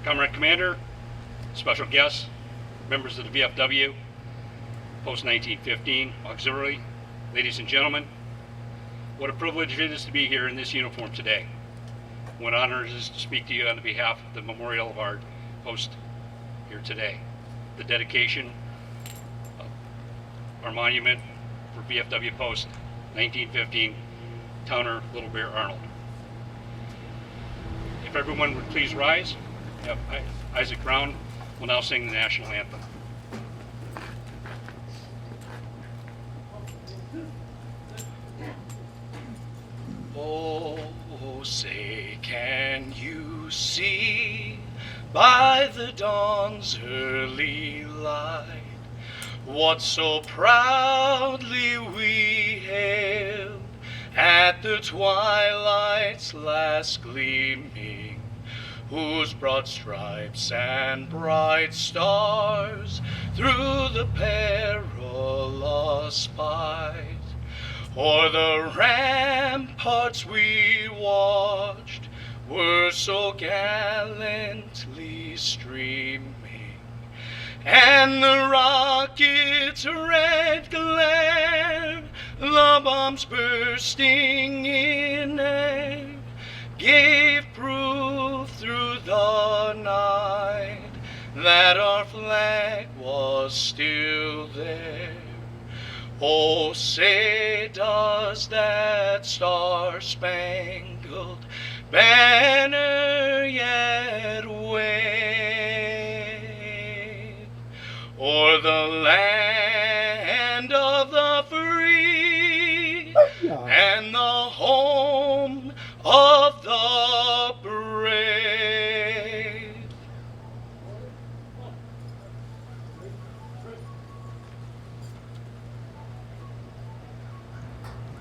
Comrade Commander, special guests, members of the VFW Post 1915 Auxiliary, ladies and gentlemen, what a privilege it is to be here in this uniform today. What honor it is to speak to you on behalf of the memorial of our post here today. The dedication of our monument for VFW Post 1915, Towner Little Bear Arnold. If everyone would please rise, Isaac Brown will now sing the National Anthem. Oh, say, can you see by the dawn's early light what so proudly we hailed at the twilight's last gleaming, whose broad stripes and bright stars through the perilous fight o'er the ramparts we watched were so gallantly streaming, and the rocket's red glare, the bombs bursting in air, gave proof through the night that our flag was still there. Oh, say, does that star-spangled banner yet wave o'er the land of the free and the home of the brave?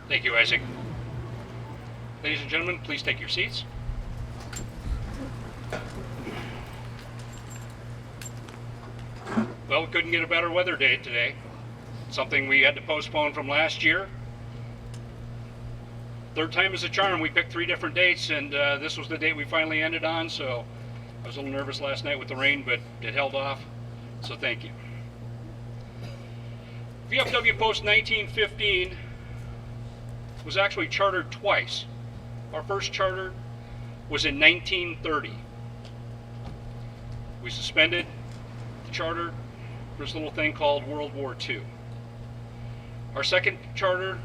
Thank you, Isaac. Ladies and gentlemen, please take your seats. Well, we couldn't get a better weather day today. Something we had to postpone from last year. Third time is a charm. We picked 3 different dates, and this was the date we finally ended on, so I was a little nervous last night with the rain, but it held off, so thank you. VFW Post 1915 was actually chartered twice. Our first charter was in 1930. We suspended the charter for this little thing called World War II. Our second charter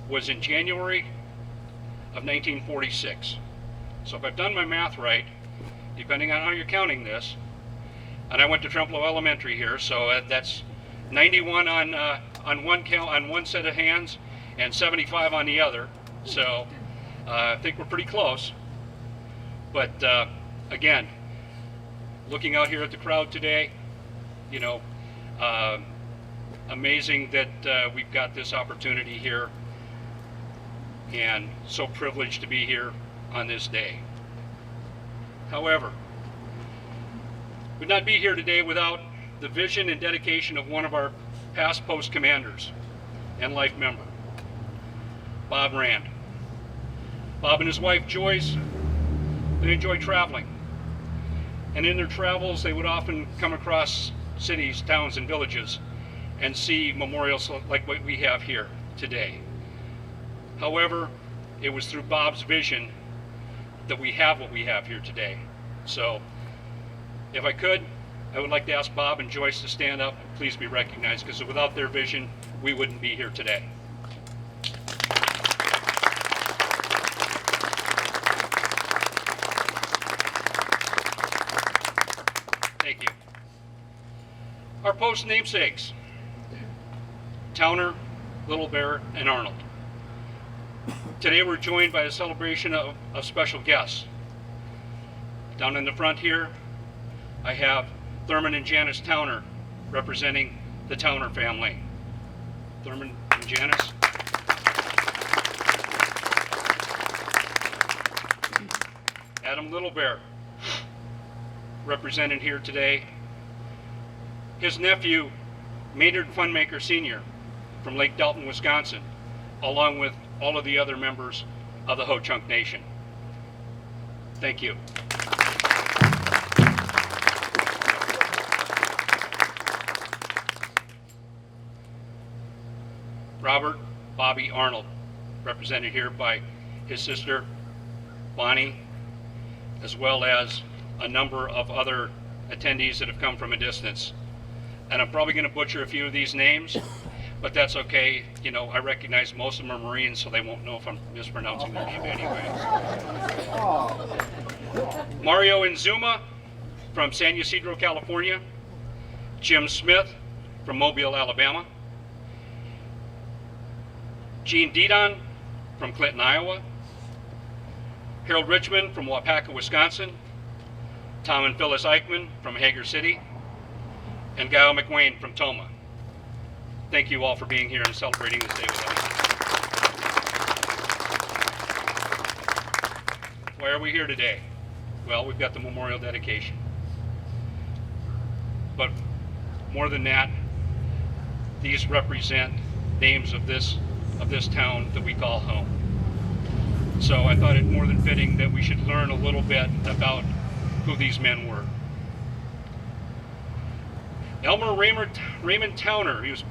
was in January of 1946. So if I've done my math right, depending on how you're counting this, and I went to Trempealeau Elementary here, so that's 91 on one set of hands and 75 on the other, so I think we're pretty close. But again, looking out here at the crowd today, you know, amazing that we've got this opportunity here, and so privileged to be here on this day. However, we'd not be here today without the vision and dedication of one of our past post commanders and life member, Bob Rand. Bob and his wife Joyce, they enjoy traveling. And in their travels, they would often come across cities, towns, and villages and see memorials like what we have here today. However, it was through Bob's vision that we have what we have here today. So, if I could, I would like to ask Bob and Joyce to stand up and please be recognized, because without their vision, we wouldn't be here today. Thank you. Our post namesakes, Towner, Little Bear, and Arnold. Today we're joined by a celebration of special guests. Down in the front here, I have Thurman and Janice Towner representing the Towner family. Thurman and Janice. Adam Little Bear, represented here today. His nephew, Maynard Funmaker Sr. from Lake Dalton, Wisconsin, along with all of the other members of the Ho-Chunk Nation. Thank you. Robert Bobby Arnold, represented here by his sister Bonnie, as well as a number of other attendees that have come from a distance. And I'm probably going to butcher a few of these names, but that's okay. You know, I recognize most of them are Marines, so they won't know if I'm mispronouncing their name anyway. Mario Inzuma from San Ysidro, California. Jim Smith from Mobile, Alabama. Gene Didon from Clinton, Iowa. Harold Richmond from Wapaka, Wisconsin. Tom and Phyllis Eichmann from Hager City. And Guy McWayne from Toma. Thank you all for being here and celebrating this day with us. Why are we here today? Well, we've got the memorial dedication. But more than that, these represent names of this town that we call home. So I thought it more than fitting that we should learn a little bit about who these men were. Elmer Raymond Towner, he was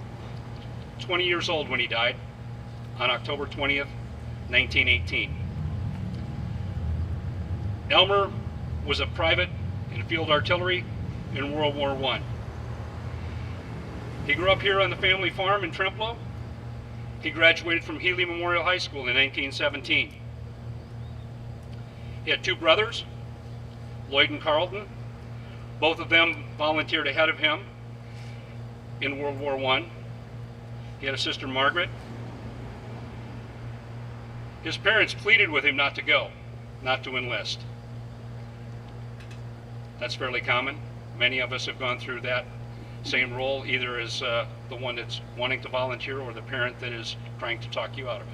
20 years old when he died on October 20th, 1918. Elmer was a private in field artillery in World War I. He grew up here on the family farm in Trempealeau. He graduated from Healy Memorial High School in 1917. He had two brothers, Lloyd and Carlton. Both of them volunteered ahead of him in World War I. He had a sister, Margaret. His parents pleaded with him not to go, not to enlist. That's fairly common. Many of us have gone through that same role, either as the one that's wanting to volunteer or the parent that is trying to talk you out of it.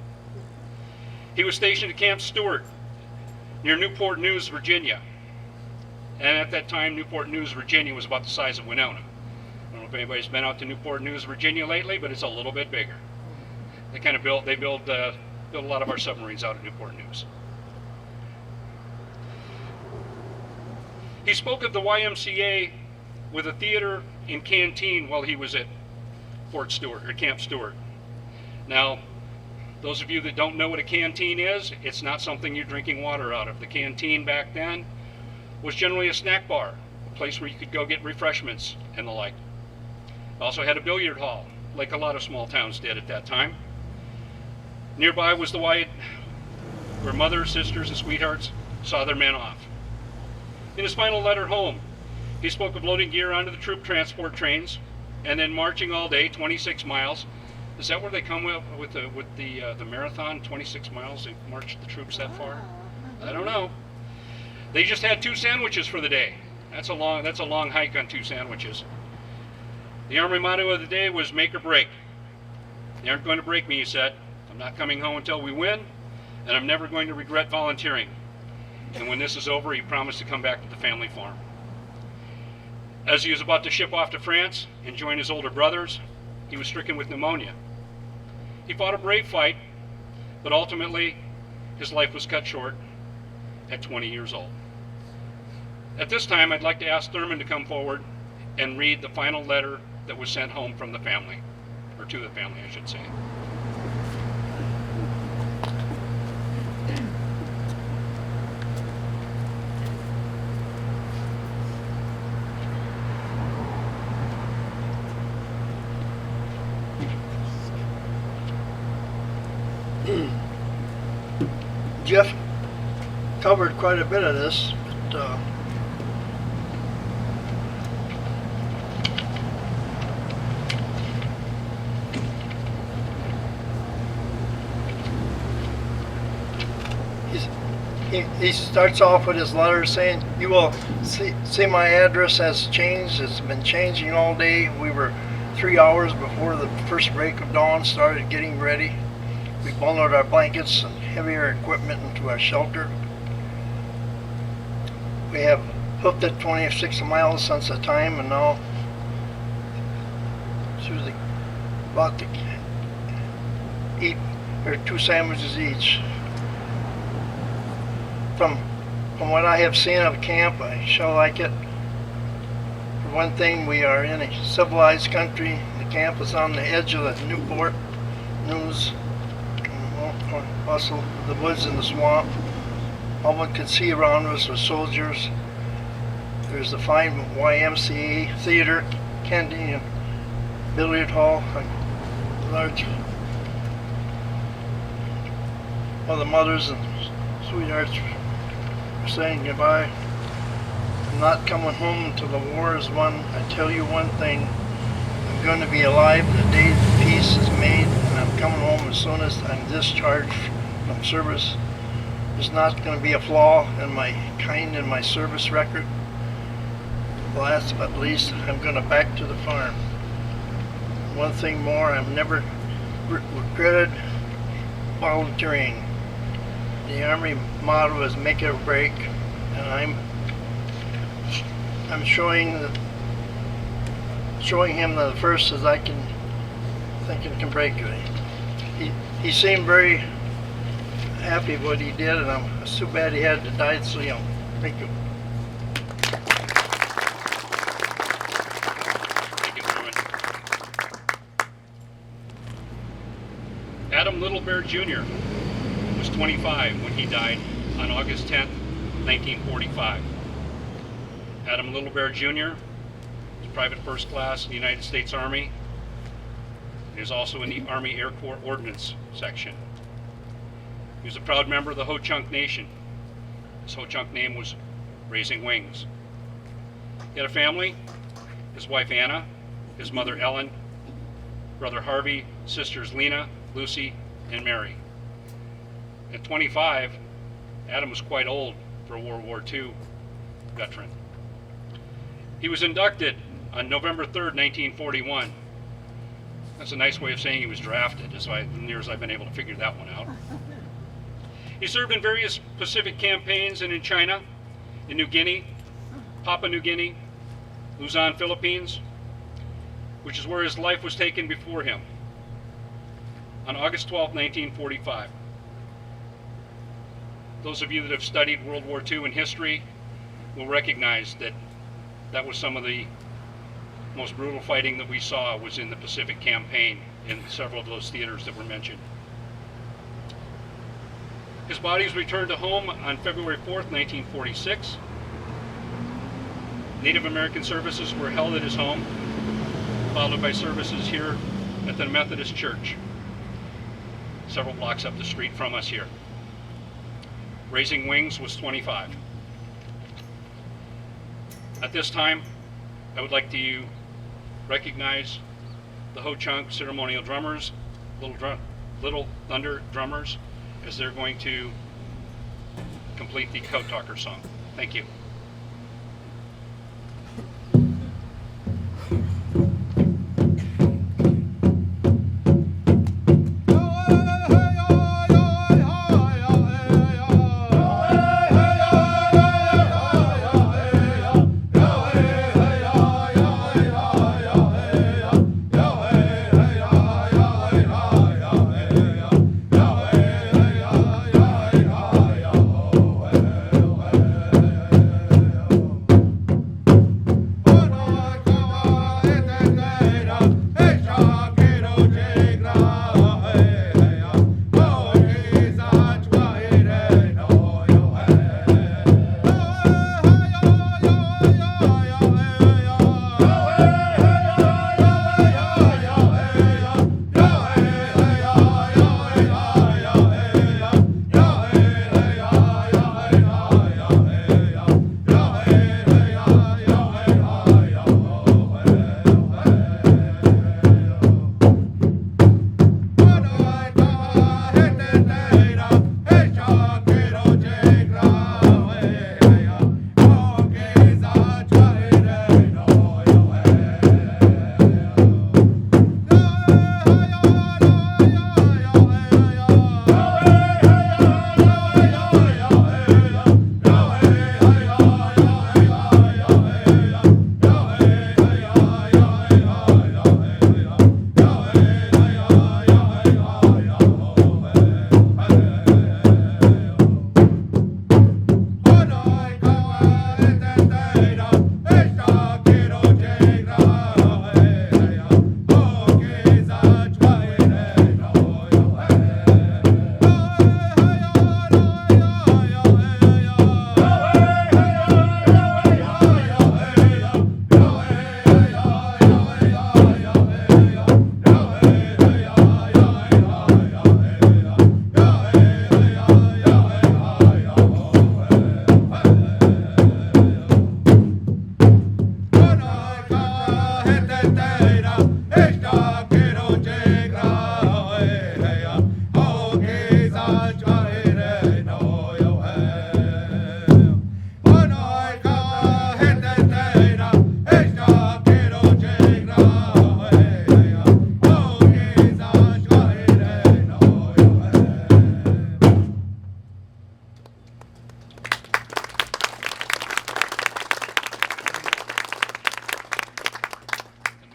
He was stationed at Camp Stewart near Newport News, Virginia. And at that time, Newport News, Virginia was about the size of Winona. I don't know if anybody's been out to Newport News, Virginia lately, but it's a little bit bigger. They kind of build a lot of our submarines out at Newport News. He spoke of the YMCA with a theater and canteen while he was at Fort Stewart, or Camp Stewart. Now, those of you that don't know what a canteen is, it's not something you're drinking water out of. The canteen back then was generally a snack bar, a place where you could go get refreshments and the like. Also had a billiard hall, like a lot of small towns did at that time. Nearby was the Y where mothers, sisters, and sweethearts saw their men off. In his final letter home, he spoke of loading gear onto the troop transport trains and then marching all day, 26 miles. Is that where they come with the marathon, 26 miles? They marched the troops that far? I don't know. They just had 2 sandwiches for the day. That's a long hike on 2 sandwiches. The Army motto of the day was make or break. They aren't going to break me, he said. I'm not coming home until we win, and I'm never going to regret volunteering. And when this is over, he promised to come back to the family farm. As he was about to ship off to France and join his older brothers, he was stricken with pneumonia. He fought a brave fight, but ultimately his life was cut short at 20 years old. At this time, I'd like to ask Thurman to come forward and read the final letter that was sent home from the family, or to the family, I should say. Jeff covered quite a bit of this, but he starts off with his letter saying, "You will see my address has changed. It's been changing all day. We were 3 hours before the first break of dawn started getting ready. We bundled our blankets and heavier equipment into our shelter. We have hooked it 26 miles since the time, and now through about to eat 2 sandwiches each. From what I have seen of camp, I shall like it. For one thing, we are in a civilized country. The camp is on the edge of the Newport news. Bustle, the woods and the swamp. All one could see around us was soldiers. There's the fine YMCA theater, canteen, and billiard hall. A large. All the mothers and sweethearts were saying goodbye. I'm not coming home until the war is won. I tell you one thing. I'm going to be alive the day the peace is made, and I'm coming home as soon as I'm discharged from service. There's not going to be a flaw in my kind in my service record. Last but least, I'm going to back to the farm. One thing more, I've never regretted volunteering. The Army motto is make it or break, and I'm showing him the first as I can think it can break it. He seemed very happy what he did, and it's too bad he had to die so young. Thank you. Thank you, Raymond. Adam Little Bear Jr. was 25 when he died on August 10th, 1945. Adam Little Bear Jr. was private first class in the United States Army. He was also in the Army Air Corps Ordnance Section. He was a proud member of the Ho-Chunk Nation. His Ho-Chunk name was Raising Wings. He had a family, his wife Anna, his mother Ellen, brother Harvey, sisters Lena, Lucy, and Mary. At 25, Adam was quite old for a World War II veteran. He was inducted on November 3rd, 1941. That's a nice way of saying he was drafted, as near as I've been able to figure that one out. He served in various Pacific campaigns and in China, in New Guinea, Papua New Guinea, Luzon, Philippines, which is where his life was taken before him on August 12, 1945. Those of you that have studied World War II in history will recognize that that was some of the most brutal fighting that we saw was in the Pacific campaign in several of those theaters that were mentioned. His body was returned to home on February 4th, 1946. Native American services were held at his home, followed by services here at the Methodist Church, several blocks up the street from us here. Raising Wings was 25. At this time, I would like to recognize the Ho-Chunk ceremonial drummers, Little Thunder drummers, as they're going to complete the Code Talker song. Thank you.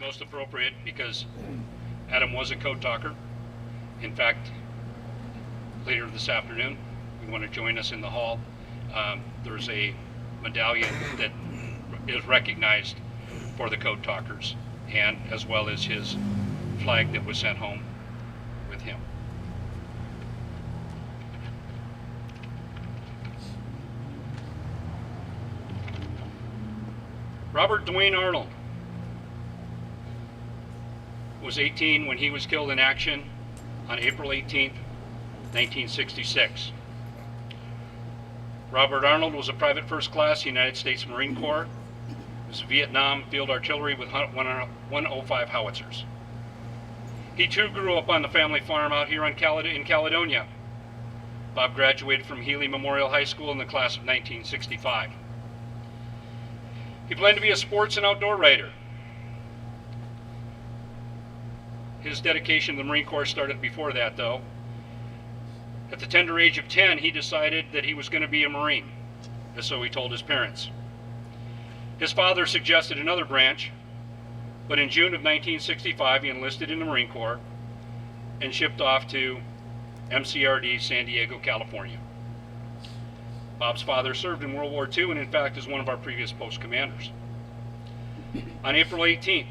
most appropriate because Adam was a code talker. In fact, later this afternoon, we want to join us in the hall. There's a medallion that is recognized for the code talkers, and as well as his flag that was sent home with him. Robert Dwayne Arnold was 18 when he was killed in action on April 18th, 1966. Robert Arnold was a private first class United States Marine Corps. He was Vietnam Field Artillery with 105 howitzers. He too grew up on the family farm out here in Caledonia. Bob graduated from Healy Memorial High School in the class of 1965. He planned to be a sports and outdoor writer. His dedication to the Marine Corps started before that, though. At the tender age of 10, he decided that he was going to be a Marine, and so he told his parents. His father suggested another branch, but in June of 1965, he enlisted in the Marine Corps and shipped off to MCRD, San Diego, California. Bob's father served in World War II and in fact is one of our previous post commanders. On April 18th,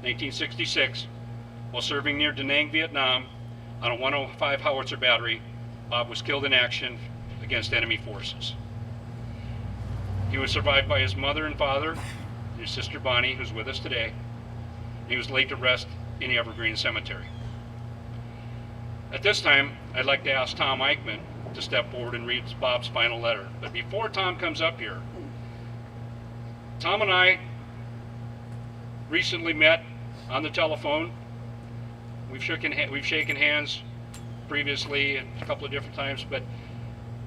1966, while serving near Da Nang, Vietnam, on a 105 howitzer battery, Bob was killed in action against enemy forces. He was survived by his mother and father, and his sister Bonnie, who's with us today, and he was laid to rest in Evergreen Cemetery. At this time, I'd like to ask Tom Eichmann to step forward and read Bob's final letter. But before Tom comes up here, Tom and I recently met on the telephone. We've shaken hands previously a couple of different times, but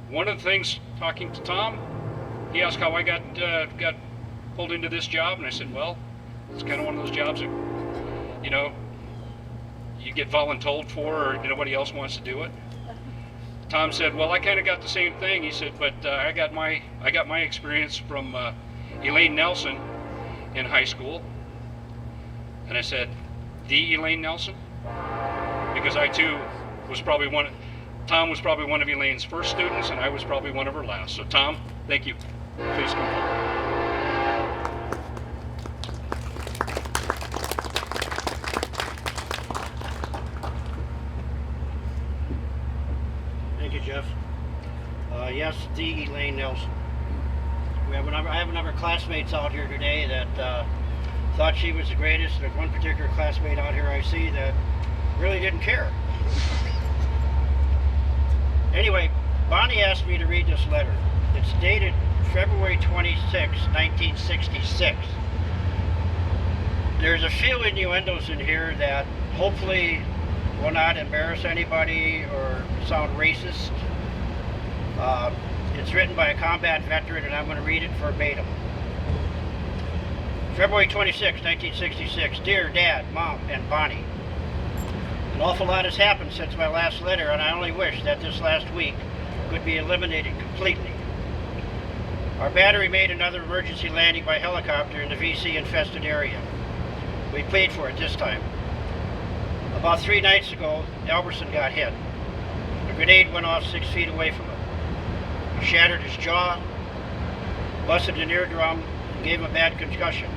one of the things, talking to Tom, he asked how I got pulled into this job, and I said, well, it's kind of one of those jobs that, you know, you get voluntold for, or nobody else wants to do it. Tom said, well, I kind of got the same thing. He said, but I got my experience from Elaine Nelson in high school. And I said, the Elaine Nelson? Because I too was probably Tom was probably one of Elaine's first students, and I was probably one of her last. So Tom, thank you. Please come forward. Thank you, Jeff. Yes, the Elaine Nelson. I have a number of classmates out here today that thought she was the greatest. There's one particular classmate out here I see that really didn't care. Anyway, Bonnie asked me to read this letter. It's dated February 26, 1966. There's a few innuendos in here that hopefully will not embarrass anybody or sound racist. It's written by a combat veteran, and I'm going to read it verbatim. February 26, 1966. Dear Dad, Mom, and Bonnie, an awful lot has happened since my last letter, and I only wish that this last week could be eliminated completely. Our battery made another emergency landing by helicopter in the VC-infested area. We paid for it this time. About 3 nights ago, Alberson got hit. A grenade went off 6 feet away from him. He shattered his jaw, busted an eardrum, and gave him a bad concussion.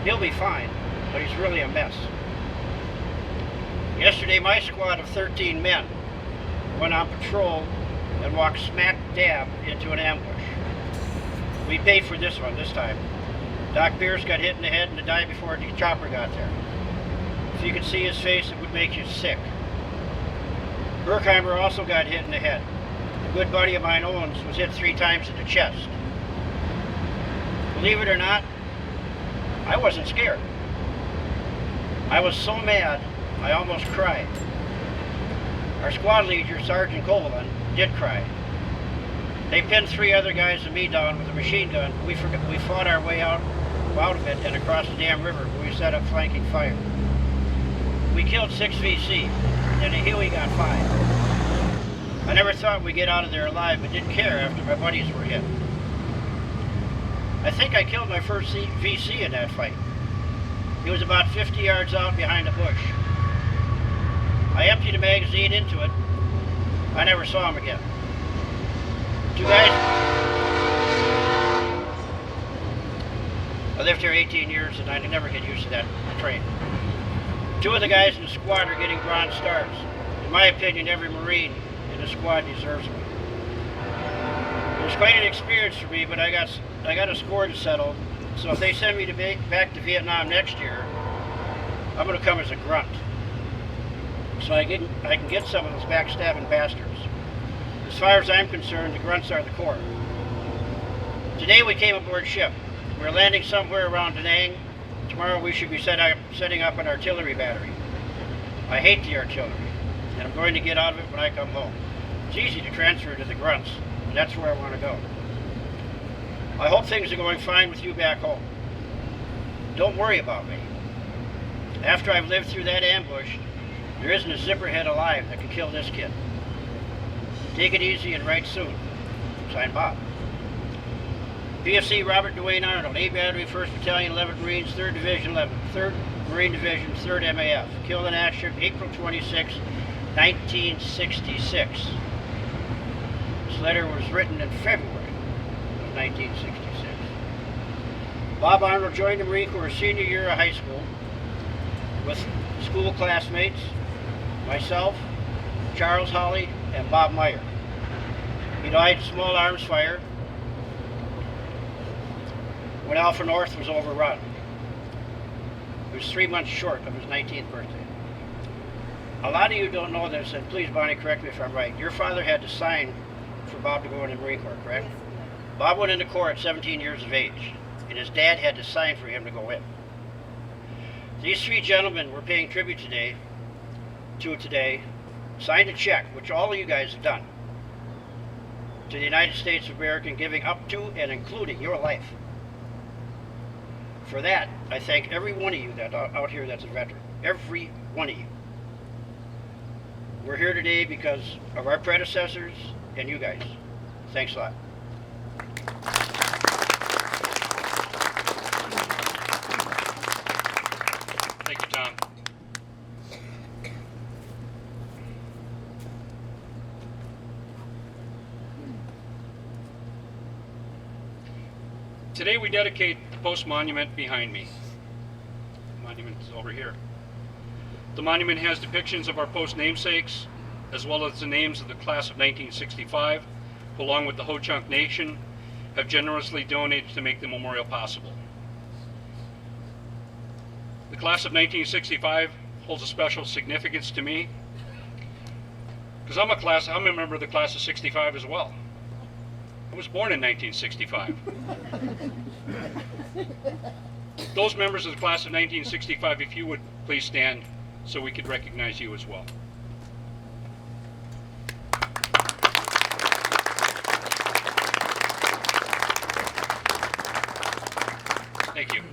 He'll be fine, but he's really a mess. Yesterday, my squad of 13 men went on patrol and walked smack dab into an ambush. We paid for this one this time. Doc Beers got hit in the head and died before the chopper got there. If you could see his face, it would make you sick. Berkheimer also got hit in the head. A good buddy of mine, Owens, was hit 3 times in the chest. Believe it or not, I wasn't scared. I was so mad, I almost cried. Our squad leader, Sergeant Kovalin, did cry. They pinned 3 other guys and me down with a machine gun. We fought our way out of it and across the damn river where we set up flanking fire. We killed 6 VC, and a Huey got 5. I never thought we'd get out of there alive, but didn't care after my buddies were hit. I think I killed my first VC in that fight. He was about 50 yards out behind a bush. I emptied a magazine into it. I never saw him again. Two guys. I lived here 18 years and I never get used to that train. Two of the guys in the squad are getting Bronze Stars. In my opinion, every Marine in the squad deserves one. It was quite an experience for me, but I got a score to settle. So if they send me back to Vietnam next year, I'm going to come as a grunt. So I can get some of those backstabbing bastards. As far as I'm concerned, the grunts are the core. Today we came aboard ship. We're landing somewhere around Da Nang. Tomorrow we should be setting up an artillery battery. I hate the artillery, and I'm going to get out of it when I come home. It's easy to transfer to the grunts, and that's where I want to go. I hope things are going fine with you back home. Don't worry about me. After I've lived through that ambush, there isn't a zipperhead alive that can kill this kid. Take it easy and write soon. Signed, Bob. PFC Robert Dwayne Arnold, A Battery, 1st Battalion, 11th Marines, 3rd Division, 3rd Marine Division, 3rd MAF. Killed in action April 26, 1966. This letter was written in February of 1966. Bob Arnold joined the Marine Corps senior year of high school with school classmates, myself, Charles Holly, and Bob Meyer. He died in small arms fire when Alpha North was overrun. He was 3 months short of his 19th birthday. A lot of you don't know this, and please, Bonnie, correct me if I'm right. Your father had to sign for Bob to go in the Marine Corps, correct? Bob went into Corps at 17 years of age, and his dad had to sign for him to go in. These three gentlemen we're paying tribute today, signed a check, which all of you guys have done, to the United States of America, giving up to and including your life. For that, I thank every one of you that out here that's a veteran. Every one of you. We're here today because of our predecessors and you guys. Thanks a lot. Thank you, Tom. Today we dedicate the Post Monument behind me. The monument is over here. The monument has depictions of our Post namesakes, as well as the names of the class of 1965, who, along with the Ho-Chunk Nation, have generously donated to make the memorial possible. The class of 1965 holds a special significance to me, because I'm a member of the class of 65 as well. I was born in 1965. Those members of the class of 1965, if you would please stand so we could recognize you as well. Thank you.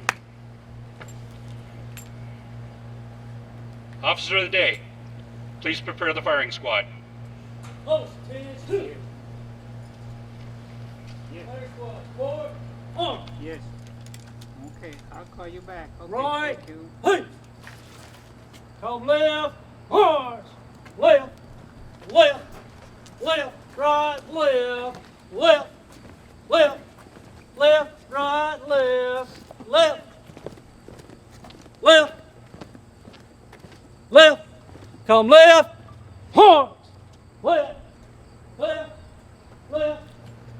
Officer of the day, please prepare the firing squad. Post, 10-2. Yes. Fire squad, forward, on. Yes. Okay, I'll call you back. Okay, Right. thank you. Hey. Come left, march. Left, left, left, right, left, left, left, left, right, left, left, left, left. Come left, march. Left, left, left,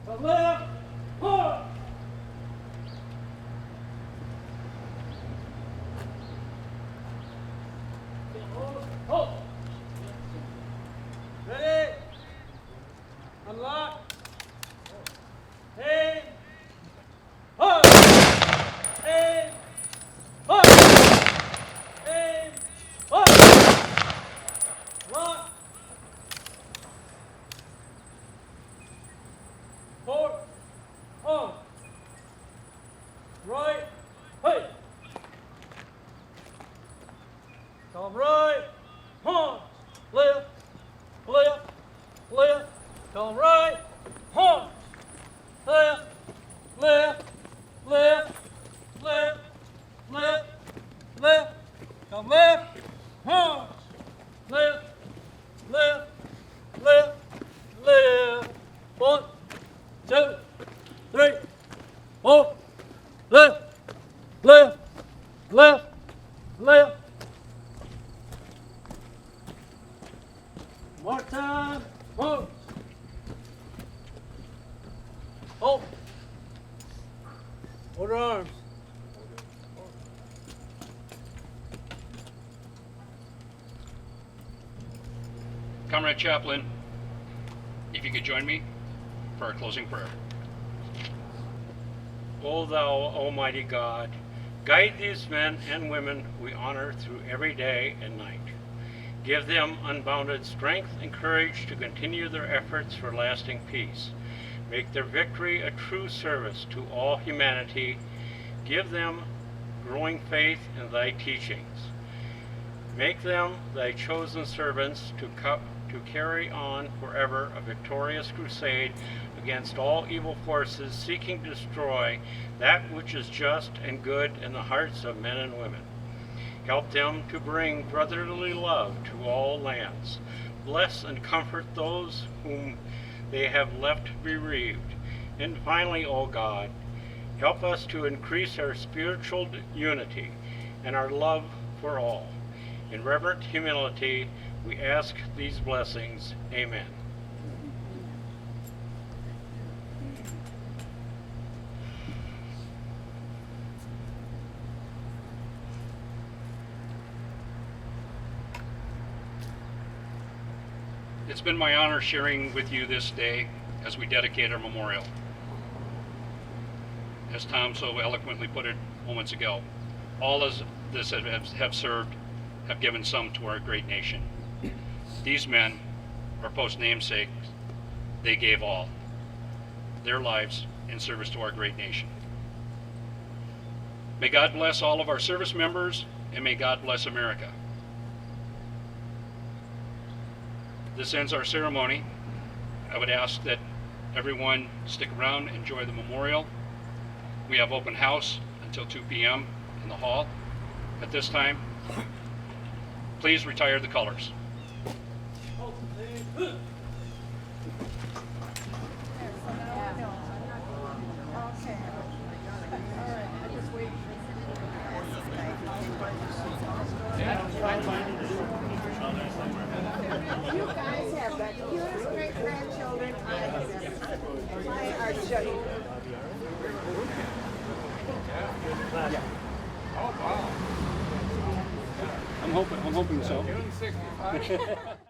come left, march. Hold. Ready? Unlock. Aim. Hold. Aim. Hold. Aim. Hold. Lock. Forward. On. Right. Hey. Come right. Horns, left, left, left, come right, horns, left, left, left, left, left, left, Come left, march, left, left, left, left. 1, 2, 3, 4, left, left, left, left. More time, march. Hold. Order arms. Comrade Chaplain, if you could join me for our closing prayer. O thou Almighty God, guide these men and women we honor through every day and night. Give them unbounded strength and courage to continue their efforts for lasting peace. Make their victory a true service to all humanity. Give them growing faith in thy teachings. Make them thy chosen servants to carry on forever a victorious crusade against all evil forces seeking to destroy that which is just and good in the hearts of men and women. Help them to bring brotherly love to all lands. Bless and comfort those whom they have left bereaved. And finally, O God, help us to increase our spiritual unity and our love for all. In reverent humility, we ask these blessings. Amen. It's been my honor sharing with you this day as we dedicate our memorial. As Tom so eloquently put it moments ago, all of this have served have given some to our great nation. These men, our post namesakes, they gave all, their lives in service to our great nation. May God bless all of our service members, and may God bless America. This ends our ceremony. I would ask that everyone stick around, enjoy the memorial. We have open house until 2 p.m. in the hall. At this time, please retire the colors. You guys have the cutest great-grandchildren I have ever. I are showing. I'm hoping so.